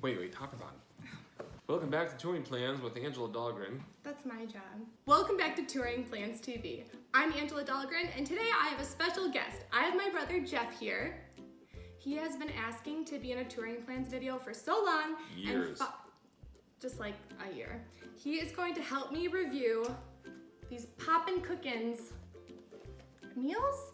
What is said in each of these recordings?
Wait, talk about it. Welcome back to Touring Plans with Angela Dahlgren. That's my job. Welcome back to Touring Plans TV. I'm Angela Dahlgren, and today I have a special guest. I have my brother Jeff here. He has been asking to be in a Touring Plans video for so long. Years. Just like a year. He is going to help me review these Popin Cookin's meals?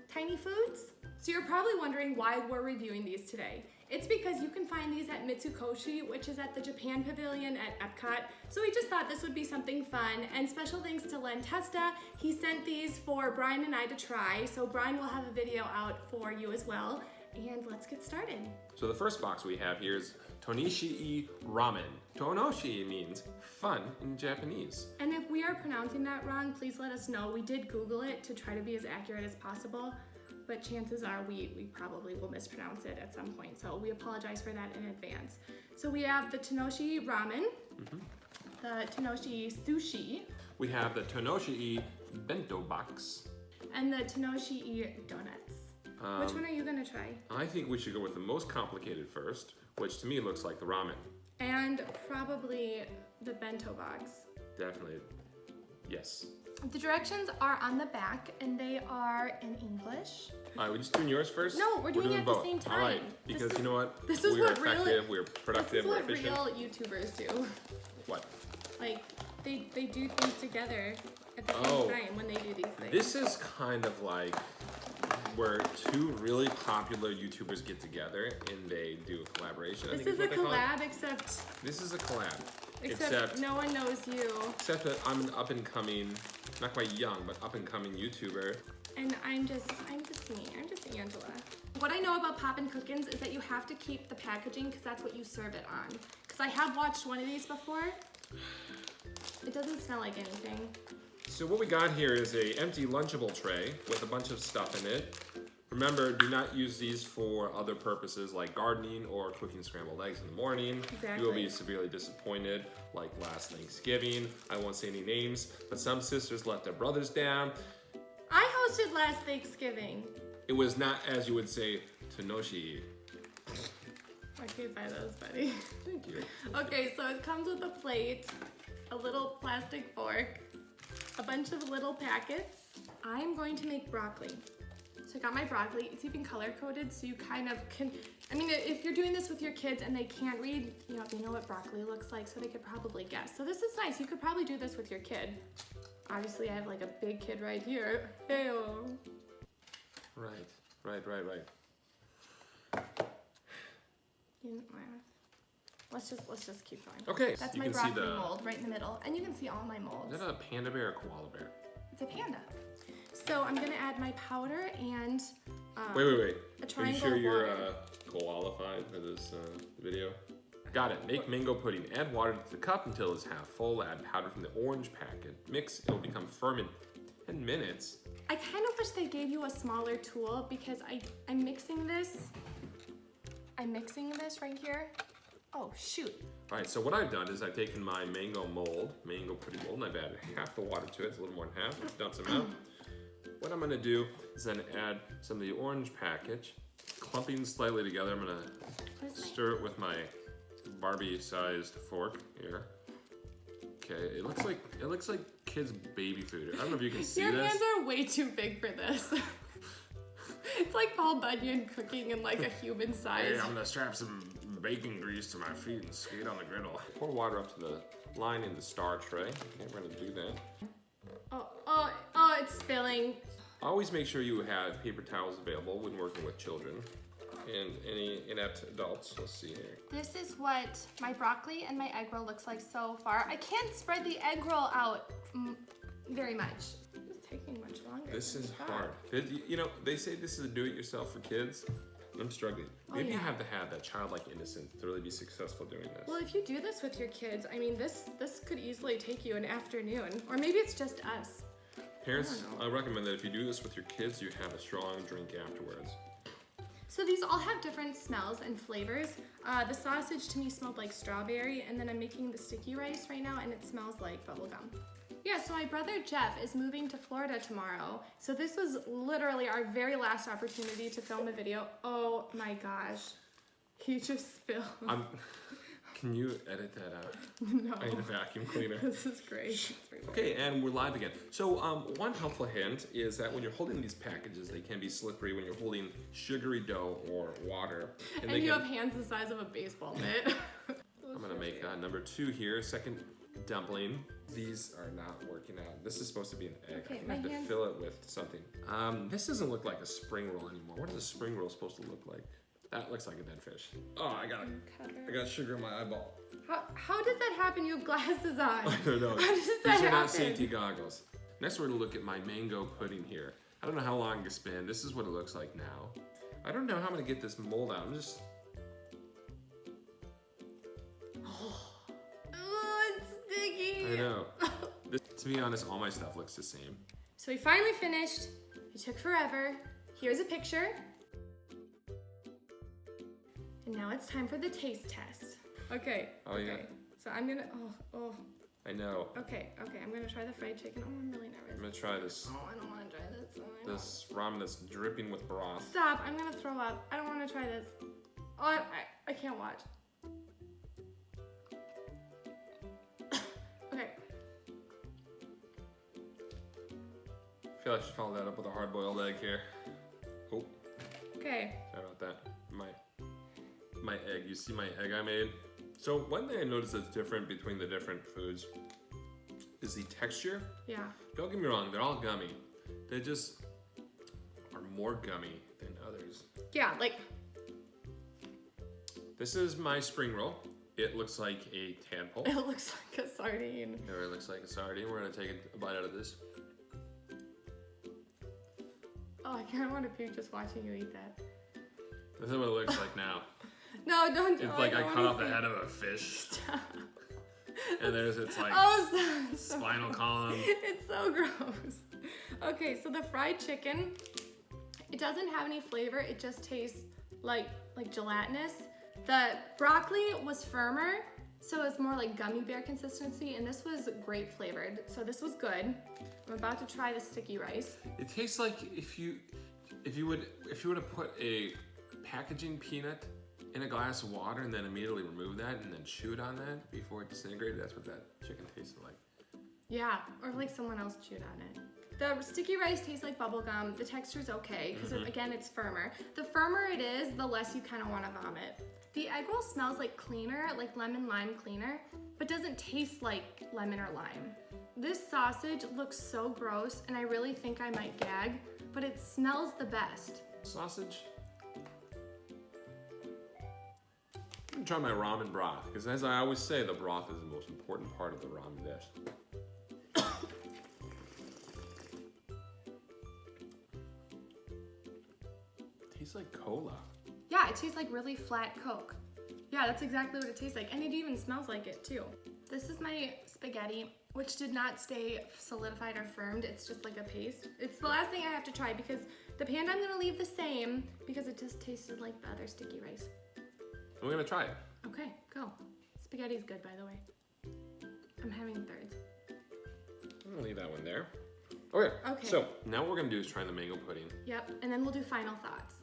Tiny foods? So you're probably wondering why we're reviewing these today. It's because you can find these at Mitsukoshi, which is at the Japan Pavilion at Epcot. So we just thought this would be something fun. And special thanks to Len Testa. He sent these for Brian and I to try. So Brian will have a video out for you as well. And let's get started. So the first box we have here is Tonishii Ramen. Tonoshi means fun in Japanese. And if we are pronouncing that wrong, please let us know. We did Google it to try to be as accurate as possible, but chances are we probably will mispronounce it at some point. So we apologize for that in advance. So we have the Tonoshi Ramen, the Tonoshi Sushi. We have the Tonoshi Bento Box. And the Tonoshi Donuts. Which one are you gonna try? I think we should go with the most complicated first, which to me looks like the ramen. And probably the bento box. Definitely, yes. The directions are on the back and they are in English. All right, we just doing yours first? No, we're doing it at both. the same time. All right, because you know what? This is we are what effective, really, we're productive, we're efficient. This is what real YouTubers do. What? Like, they do things together at the same time when they do these things. This is kind of like where two really popular YouTubers get together and they do a collaboration. This is a collab, except... This is a collab. Except no one knows you. Except that I'm an up-and-coming, not quite young, but up-and-coming YouTuber. And I'm just me. I'm just Angela. What I know about Popin Cookins is that you have to keep the packaging because that's what you serve it on. Because I have watched one of these before. It doesn't smell like anything. So what we got here is a empty Lunchable tray with a bunch of stuff in it. Remember, do not use these for other purposes like gardening or cooking scrambled eggs in the morning. Exactly. You will be severely disappointed, like last Thanksgiving. I won't say any names, but some sisters let their brothers down. I hosted last Thanksgiving. It was not, as you would say, Tonoshi. Okay, buy those, buddy. Thank you. Okay, so it comes with a plate, a little plastic fork, a bunch of little packets. I'm going to make broccoli. So I got my broccoli. It's even color-coded, so you kind of can, I mean, if you're doing this with your kids and they can't read, you know what broccoli looks like, so they could probably guess. So this is nice. You could probably do this with your kid. Obviously, I have like a big kid right here. Hey-o. Right. Let's just keep going. Okay, That's you my can see broccoli the... mold right in the middle, and you can see all my molds. Is that a panda bear or koala bear? It's a panda. So I'm gonna add my powder and Wait. a Are triangle you sure you're water. qualified for this video? Got it. Make mango pudding. Add water to the cup until it's half full. Add powder from the orange packet. Mix. It will become firm in 10 minutes. I kind of wish they gave you a smaller tool because I'm mixing this. I'm mixing this right here. Oh, shoot. All right, so what I've done is I've taken my mango pudding mold, and I've added half the water to it. It's a little more than half. It's done some out. What I'm gonna do is then add some of the orange package, clumping slightly together. I'm gonna stir it with my Barbie-sized fork here. Okay, it looks like kids' baby food. I don't know if you can see Your this. hands are way too big for this. It's like Paul Bunyan cooking in like a human size. Hey, I'm gonna strap some bacon grease to my feet and skate on the griddle. Pour water up to the line in the star tray. Okay, we're gonna do that. Oh, it's spilling. Always make sure you have paper towels available when working with children and any inept adults. Let's see here. This is what my broccoli and my egg roll looks like so far. I can't spread the egg roll out very much. It's taking much longer. This is hard. You know, they say this is a do-it-yourself for kids. I'm struggling. Maybe you have to have that childlike innocence to really be successful doing this. Well, if you do this with your kids, I mean, this could easily take you an afternoon. Or maybe it's just us. Parents, I recommend that if you do this with your kids, you have a strong drink afterwards. So these all have different smells and flavors. The sausage to me smelled like strawberry, and then I'm making the sticky rice right now, and it smells like bubblegum. Yeah, so my brother Jeff is moving to Florida tomorrow. So this was literally our very last opportunity to film a video. Oh my gosh. He just spilled. Can you edit that out? No. I need a vacuum cleaner. This is great. Okay, and we're live again. So one helpful hint is that when you're holding these packages, they can be slippery when you're holding sugary dough or water. And you have hands the size of a baseball mitt. I'm gonna make number 2 here, second dumpling. These are not working out. This is supposed to be an egg. Okay, I have to fill it with something. This doesn't look like a spring roll anymore. What is a spring roll supposed to look like? That looks like a dead fish. Oh, I got sugar in my eyeball. How did that happen? You have glasses on. I don't know. How does that These are happen? not safety goggles. Next, we're gonna look at my mango pudding here. I don't know how long it's been. This is what it looks like now. I don't know how I'm gonna get this mold out. I'm just. Oh, it's sticky. I know. To be honest, all my stuff looks the same. So we finally finished. It took forever. Here's a picture. And now it's time for the taste test. Okay. Oh, okay. yeah. So I'm gonna, I know. Okay, I'm gonna try the fried chicken. Oh, I'm really nervous. I'm gonna try this. Oh, I don't wanna try this. Oh, This ramen that's dripping with broth. Stop, I'm gonna throw up. I don't wanna try this. Oh, I can't watch. Okay. I feel like I should follow that up with a hard-boiled egg here. Oh, Okay. sorry about that. My egg. You see my egg I made? So one thing I noticed that's different between the different foods is the texture. Yeah. Don't get me wrong, they're all gummy. They just are more gummy than others. Yeah, like, This is my spring roll. It looks like a tadpole. it looks like a sardine. It really looks like a sardine. We're gonna take a bite out of this. Oh, I kinda wanna puke just watching you eat that. This is what it looks like now. No, don't do it. It's like I don't cut wanna off the see. head of a fish. Stop. And there's its like Oh, stop. spinal column. It's so gross. Okay, so the fried chicken, it doesn't have any flavor. It just tastes like gelatinous. The broccoli was firmer, so it's more like gummy bear consistency, and this was grape flavored, so this was good. I'm about to try the sticky rice. It tastes like if you were to put a packaging peanut in a glass of water and then immediately remove that and then chew it on that before it disintegrated. That's what that chicken tasted like. Yeah, or like someone else chewed on it. The sticky rice tastes like bubble gum. The texture's okay, because again, it's firmer. The firmer it is, the less you kind of want to vomit. The egg roll smells like cleaner, like lemon lime cleaner, but doesn't taste like lemon or lime. This sausage looks so gross, and I really think I might gag, but it smells the best. Sausage. I'm gonna try my ramen broth, because as I always say, the broth is the most important part of the ramen dish. Tastes like cola. Yeah, it tastes like really flat Coke. Yeah, that's exactly what it tastes like, and it even smells like it too. This is my spaghetti, which did not stay solidified or firmed. It's just like a paste. It's the last thing I have to try because the panda I'm gonna leave the same because it just tasted like the other sticky rice. We're gonna try it. Okay, go. Spaghetti's good, by the way. I'm having thirds. I'm gonna leave that one there. Okay. Okay. So now what we're gonna do is try the mango pudding. Yep, and then we'll do final thoughts.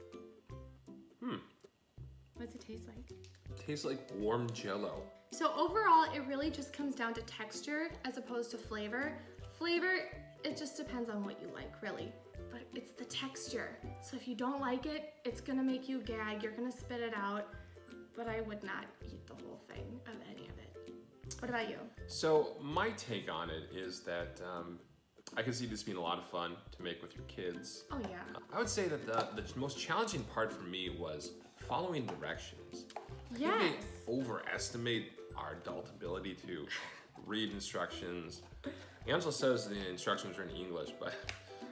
What's it taste like? It tastes like warm Jell-O. So overall, it really just comes down to texture as opposed to flavor. Flavor, it just depends on what you like, really. But it's the texture. So if you don't like it, it's gonna make you gag, you're gonna spit it out. But I would not eat the whole thing of any of it. What about you? So my take on it is that I can see this being a lot of fun to make with your kids. Oh yeah. I would say that the most challenging part for me was following directions. I Yes. think they overestimate our adult ability to read instructions. Angela says the instructions are in English, but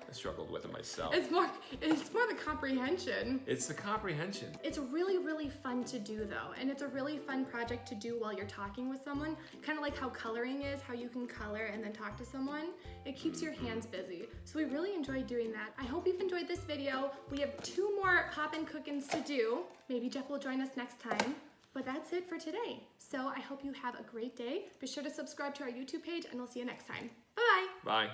I struggled with it myself. It's more the comprehension. It's the comprehension. It's really, really fun to do though, and it's a really fun project to do while you're talking with someone, kind of like how coloring is, how you can color and then talk to someone. It keeps your hands busy, so we really enjoy doing that. I hope you've enjoyed this video. We have 2 more Popin Cookins to do. Maybe Jeff will join us next time, but that's it for today. So I hope you have a great day. Be sure to subscribe to our YouTube page, and we'll see you next time. Bye-bye. Bye.